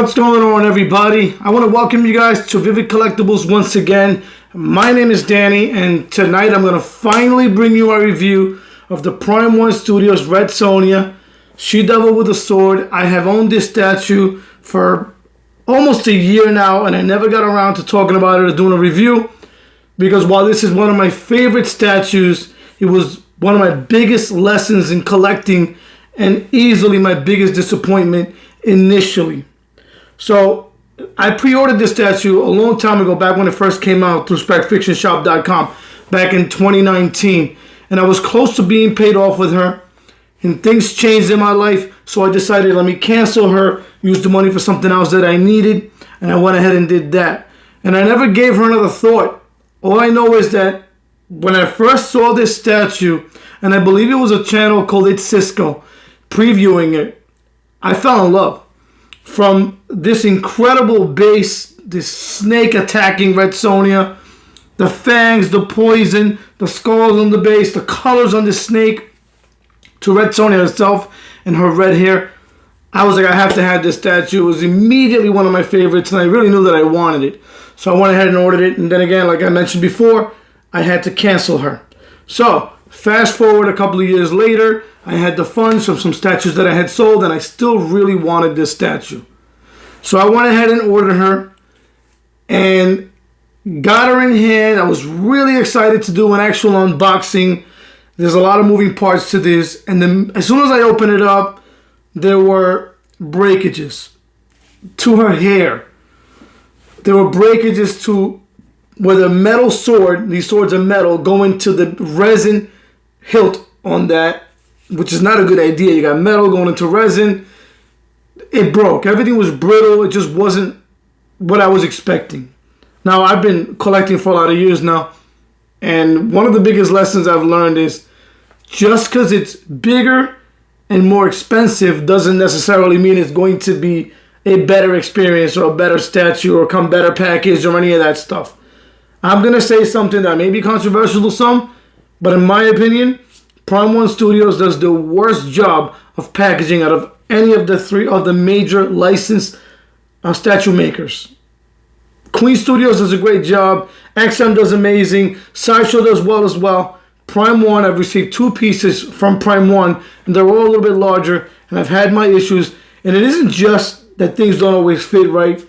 What's going on, everybody? I want to welcome you guys to Vivid Collectibles once again. My name is Danny, and tonight I'm going to finally bring you a review of the Prime 1 Studios Red Sonja, She-Devil with a Sword. I have owned this statue for almost a year now, and I never got around to talking about it or doing a review, because while this is one of my favorite statues, it was one of my biggest lessons in collecting and easily my biggest disappointment initially. So I pre-ordered this statue a long time ago, back when it first came out through SpecFictionShop.com back in 2019. And I was close to being paid off with her. And things changed in my life. So I decided, let me cancel her, use the money for something else that I needed. And I went ahead and did that. And I never gave her another thought. All I know is that when I first saw this statue, and I believe it was a channel called It's Cisco previewing it, I fell in love. From this incredible base, this snake attacking Red Sonja, the fangs, the poison, the skulls on the base, the colors on the snake, to Red Sonja herself and her red hair, I was like, I have to have this statue. It was immediately one of my favorites, and I really knew that I wanted it. So I went ahead and ordered it, and then again, like I mentioned before, I had to cancel her. So fast forward a couple of years later, I had the funds from some statues that I had sold, and I still really wanted this statue. So I went ahead and ordered her and got her in hand. I was really excited to do an actual unboxing. There's a lot of moving parts to this. And then as soon as I opened it up, there were breakages to her hair. There were breakages to where the metal sword, these swords are metal, go into the resin hilt on that, which is not a good idea. You got metal going into resin. It broke. Everything was brittle. It just wasn't what I was expecting. Now, I've been collecting for a lot of years now, and one of the biggest lessons I've learned is just because it's bigger and more expensive doesn't necessarily mean it's going to be a better experience or a better statue or come better packaged or any of that stuff. I'm going to say something that may be controversial to some, but in my opinion, Prime 1 Studios does the worst job of packaging out of any of the three of the major licensed statue makers. Queen Studios does a great job. XM does amazing. Sideshow does well as well. Prime 1, I've received 2 pieces from Prime 1, and they're all a little bit larger, and I've had my issues. And it isn't just that things don't always fit right.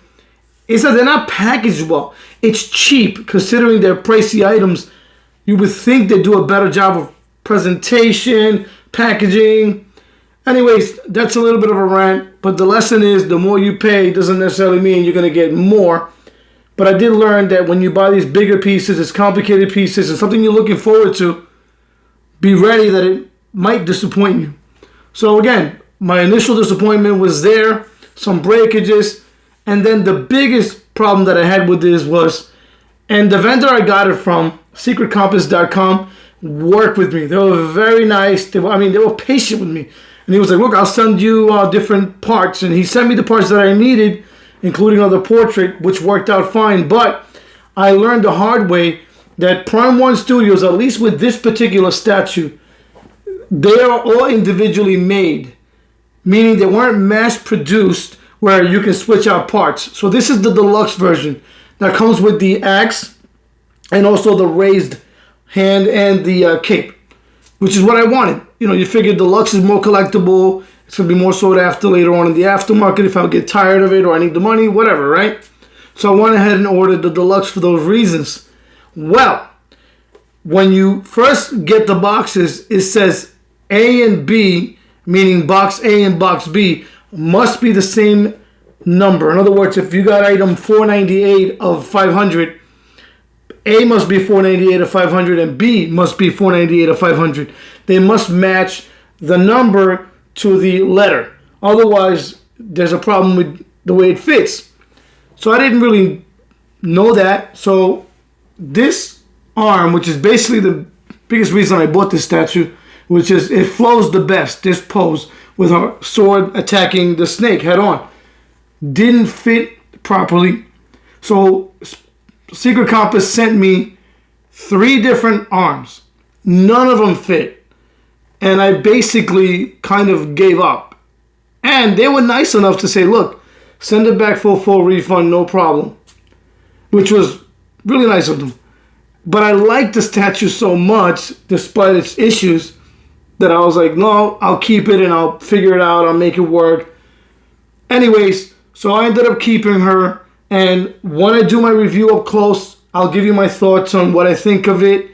It's that they're not packaged well. It's cheap, considering they're pricey items. You would think they do a better job of presentation, packaging. Anyways, that's a little bit of a rant, but the lesson is the more you pay doesn't necessarily mean you're going to get more. But I did learn that when you buy these bigger pieces, it's complicated pieces, and something you're looking forward to, be ready that it might disappoint you. So again, my initial disappointment was there, some breakages, and then the biggest problem that I had with this was, and the vendor I got it from, secretcompass.com, worked with me. They were very nice. They were patient with me. And he was like, look, I'll send you different parts. And he sent me the parts that I needed, including the portrait, which worked out fine. But I learned the hard way that Prime 1 Studios, at least with this particular statue, they are all individually made, meaning they weren't mass-produced where you can switch out parts. So this is the deluxe version that comes with the axe and also the raised hand and the cape, which is what I wanted. You know, you figure deluxe is more collectible. It's going to be more sought after later on in the aftermarket if I get tired of it or I need the money, whatever, right? So I went ahead and ordered the deluxe for those reasons. Well, when you first get the boxes, it says A and B, meaning box A and box B, must be the same number. In other words, if you got item 498 of 500, A must be 498 of 500 and B must be 498 of 500. They must match the number to the letter. Otherwise, there's a problem with the way it fits. So I didn't really know that. So this arm, which is basically the biggest reason I bought this statue, which is it flows the best, this pose, with her sword attacking the snake head on, didn't fit properly. So Secret Compass sent me 3 different arms. None of them fit. And I basically kind of gave up. And they were nice enough to say, look, send it back for a full refund, no problem. Which was really nice of them. But I liked the statue so much, despite its issues, that I was like, no, I'll keep it and I'll figure it out. I'll make it work. Anyways, so I ended up keeping her. And when I do my review up close, I'll give you my thoughts on what I think of it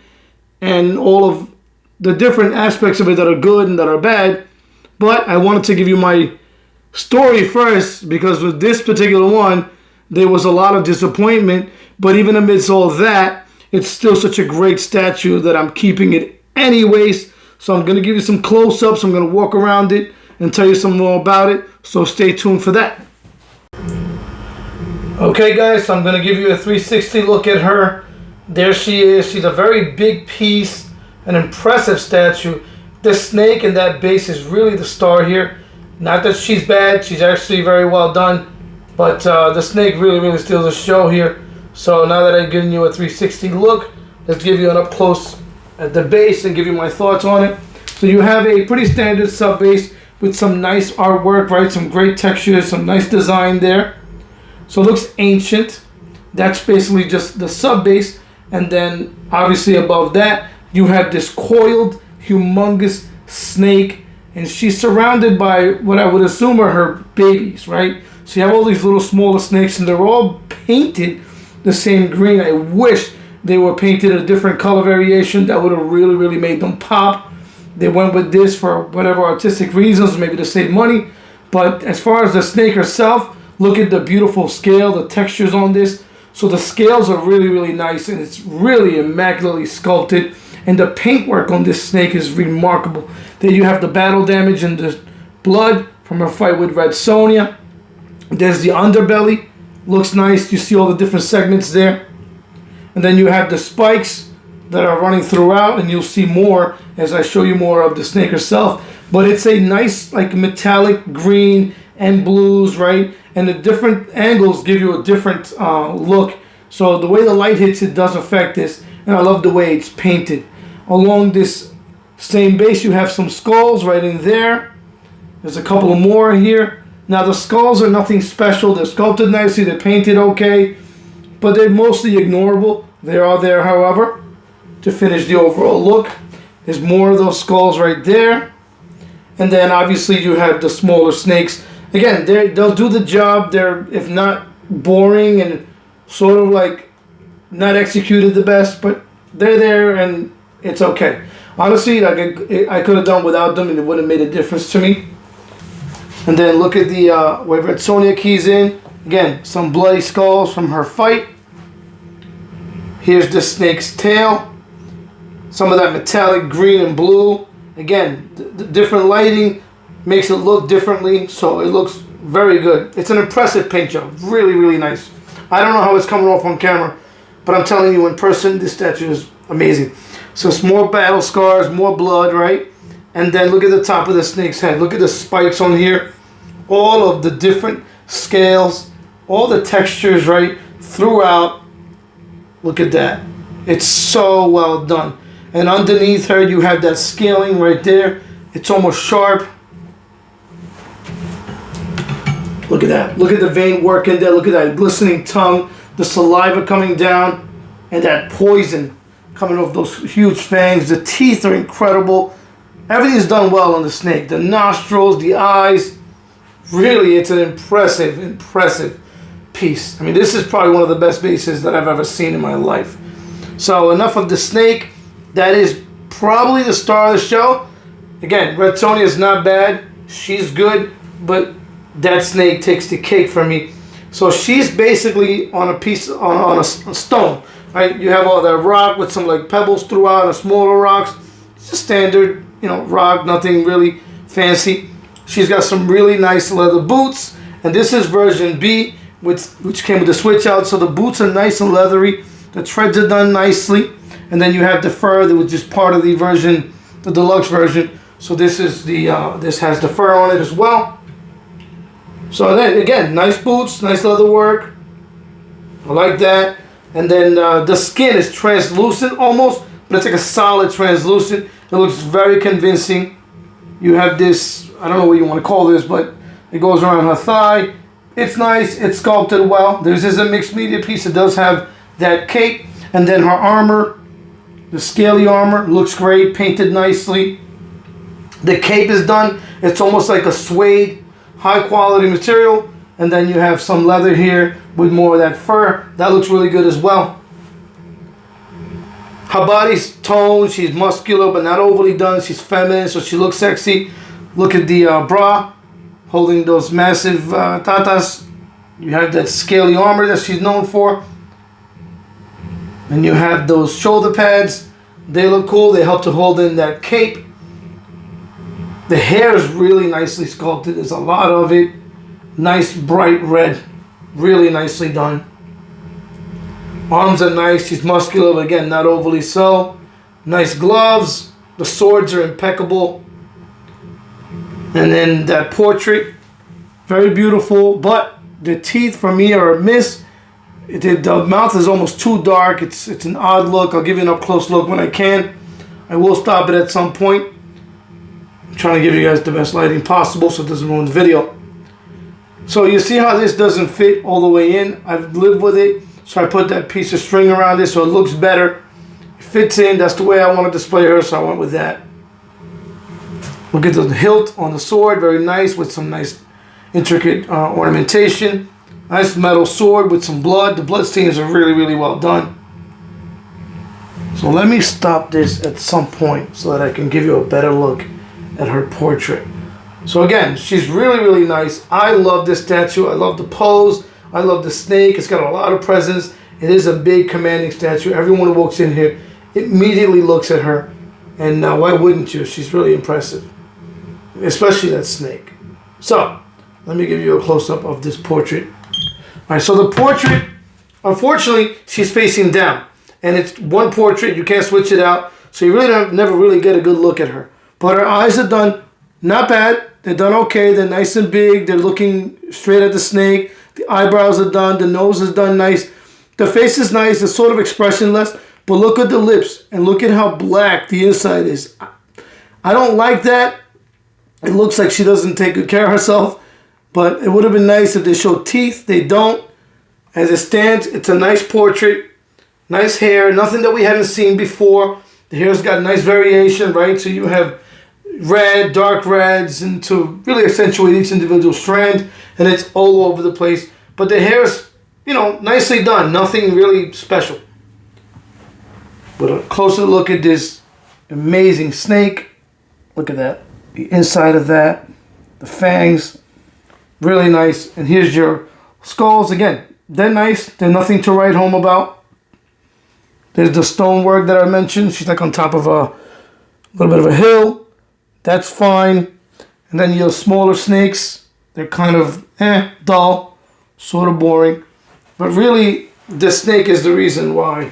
and all of the different aspects of it that are good and that are bad. But I wanted to give you my story first, because with this particular one, there was a lot of disappointment. But even amidst all that, it's still such a great statue that I'm keeping it anyways. So I'm going to give you some close-ups. I'm going to walk around it and tell you some more about it. So stay tuned for that. Okay, guys, so I'm going to give you a 360 look at her. There she is. She's a very big piece, an impressive statue. The snake in that base is really the star here. Not that she's bad. She's actually very well done. But the snake really steals the show here. So now that I've given you a 360 look, let's give you an up close at the base and give you my thoughts on it. So you have a pretty standard sub base with some nice artwork, right? Some great textures, some nice design there. So it looks ancient. That's basically just the sub base. And then obviously above that, you have this coiled, humongous snake. And she's surrounded by what I would assume are her babies, right? So you have all these little smaller snakes and they're all painted the same green. I wish they were painted a different color variation. That would have really made them pop. They went with this for whatever artistic reasons, maybe to save money. But as far as the snake herself, look at the beautiful scale, the textures on this. So the scales are really nice, and it's really immaculately sculpted. And the paintwork on this snake is remarkable. Then you have the battle damage and the blood from her fight with Red Sonja. There's the underbelly. Looks nice. You see all the different segments there. And then you have the spikes that are running throughout, and you'll see more as I show you more of the snake herself. But it's a nice, like, metallic green and blues, right? And the different angles give you a different look. So the way the light hits it does affect this. And I love the way it's painted. Along this same base, you have some skulls right in there. There's a couple more here. Now the skulls are nothing special. They're sculpted nicely. They're painted okay. But they're mostly ignorable. They are there, however, to finish the overall look. There's more of those skulls right there. And then obviously you have the smaller snakes. Again, they'll do the job. They're, if not boring and sort of like not executed the best, but they're there and it's okay. Honestly, like I could have done without them and it would have made a difference to me. And then look at the where Red Sonja keys in. Again, some bloody skulls from her fight. Here's the snake's tail. Some of that metallic green and blue. Again, the different lighting makes it look differently, so it looks very good. It's an impressive paint job. Really nice. I don't know how it's coming off on camera, but I'm telling you, in person, this statue is amazing. So it's more battle scars, more blood, right? And then look at the top of the snake's head. Look at the spikes on here. All of the different scales, all the textures, right, throughout. Look at that. It's so well done. And underneath her, you have that scaling right there. It's almost sharp. Look at that. Look at the vein work in there. Look at that glistening tongue, the saliva coming down, and that poison coming off those huge fangs. The teeth are incredible. Everything's done well on the snake. The nostrils, the eyes. Really, it's an impressive piece. I mean, this is probably one of the best bases that I've ever seen in my life. So enough of the snake. That is probably the star of the show. Again, Red Sonja is not bad. She's good, but that snake takes the cake for me. So she's basically on a piece, on a stone, right? You have all that rock with some like pebbles throughout and smaller rocks. It's a standard, rock, nothing really fancy. She's got some really nice leather boots, and this is version B, which came with the switch out. So the boots are nice and leathery. The treads are done nicely. And then you have the fur that was just part of the version, the deluxe version. So this is the this has the fur on it as well. So then again, nice boots, nice leather work. I like that. And then the skin is translucent almost, but it's like a solid translucent. It looks very convincing. You have this, I don't know what you want to call this, but it goes around her thigh. it's nice. It's sculpted well. This is a mixed media piece. It does have that cape, and then her armor, the scaly armor, looks great, painted nicely. The cape is done. It's almost like a suede, high quality material. And then you have some leather here with more of that fur. That looks really good as well. Her body's toned. She's muscular, but not overly done. She's feminine, so she looks sexy. Look at the bra, holding those massive tatas. You have that scaly armor that she's known for. And you have those shoulder pads. They look cool. They help to hold in that cape. The hair is really nicely sculpted. There's a lot of it. Nice bright red. Really nicely done. Arms are nice. She's muscular, but again, not overly so. Nice gloves. The swords are impeccable. And then that portrait, very beautiful. But the teeth for me are a miss. The mouth is almost too dark. It's an odd look. I'll give you an up close look when I can. I will stop it at some point. I'm trying to give you guys the best lighting possible so it doesn't ruin the video. So you see how this doesn't fit all the way in. I've lived with it. So I put that piece of string around it so it looks better. It fits in. That's the way I want to display her, so I went with that. Look at the hilt on the sword. Very nice with some nice intricate ornamentation. Nice metal sword with some blood. The blood stains are really, really well done. So let me stop this at some point so that I can give you a better look at her portrait. So again, she's really, really nice. I love this statue. I love the pose. I love the snake. It's got a lot of presence. It is a big, commanding statue. Everyone who walks in here immediately looks at her. And why wouldn't you? She's really impressive. Especially that snake. So, let me give you a close-up of this portrait. All right, so the portrait, unfortunately, she's facing down. And it's one portrait. You can't switch it out. So you really never really get a good look at her. But her eyes are done not bad. They're done okay. They're nice and big. They're looking straight at the snake. The eyebrows are done. The nose is done nice. The face is nice. It's sort of expressionless. But look at the lips. And look at how black the inside is. I don't like that. It looks like she doesn't take good care of herself. But it would have been nice if they showed teeth. They don't. As it stands, it's a nice portrait. Nice hair. Nothing that we haven't seen before. The hair's got nice variation, right? So you have red, dark reds, and to really accentuate each individual strand. And it's all over the place. But the hair's, nicely done. Nothing really special. But a closer look at this amazing snake. Look at that. The inside of that. The fangs. Really nice. And here's your skulls. Again, they're nice. They're nothing to write home about. There's the stonework that I mentioned. She's like on top of a little bit of a hill. That's fine. And then your smaller snakes. They're kind of dull. Sort of boring. But really, this snake is the reason why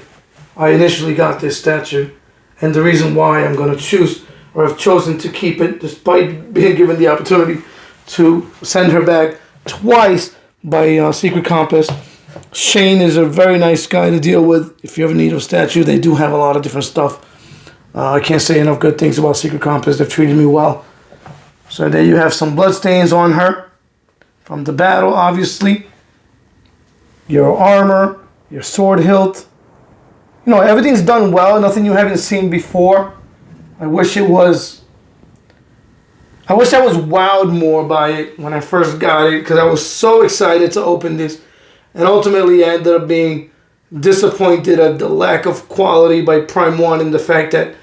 I initially got this statue. And the reason why I'm going to choose, or have chosen to keep it, despite being given the opportunity to send her back twice by Secret Compass. Shane is a very nice guy to deal with. If you ever need a statue, they do have a lot of different stuff. I can't say enough good things about Secret Compass. They've treated me well. So there you have some bloodstains on her from the battle, obviously. Your armor, your sword hilt. Everything's done well. Nothing you haven't seen before. I wish I was wowed more by it when I first got it, because I was so excited to open this. And ultimately, I ended up being disappointed at the lack of quality by Prime 1 and the fact that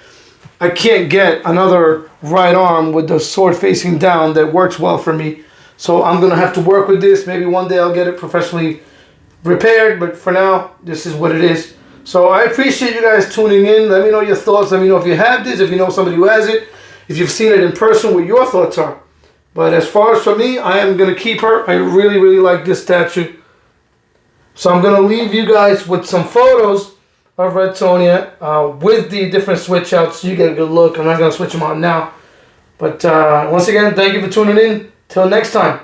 I can't get another right arm with the sword facing down that works well for me. So I'm going to have to work with this. Maybe one day I'll get it professionally repaired. But for now, this is what it is. So I appreciate you guys tuning in. Let me know your thoughts. Let me know if you have this, if you know somebody who has it, if you've seen it in person, what your thoughts are. But as far as for me, I am going to keep her. I really, really like this statue. So I'm going to leave you guys with some photos of Red Sonja with the different switch outs so you get a good look. I'm not going to switch them out now. But once again, thank you for tuning in. Till next time.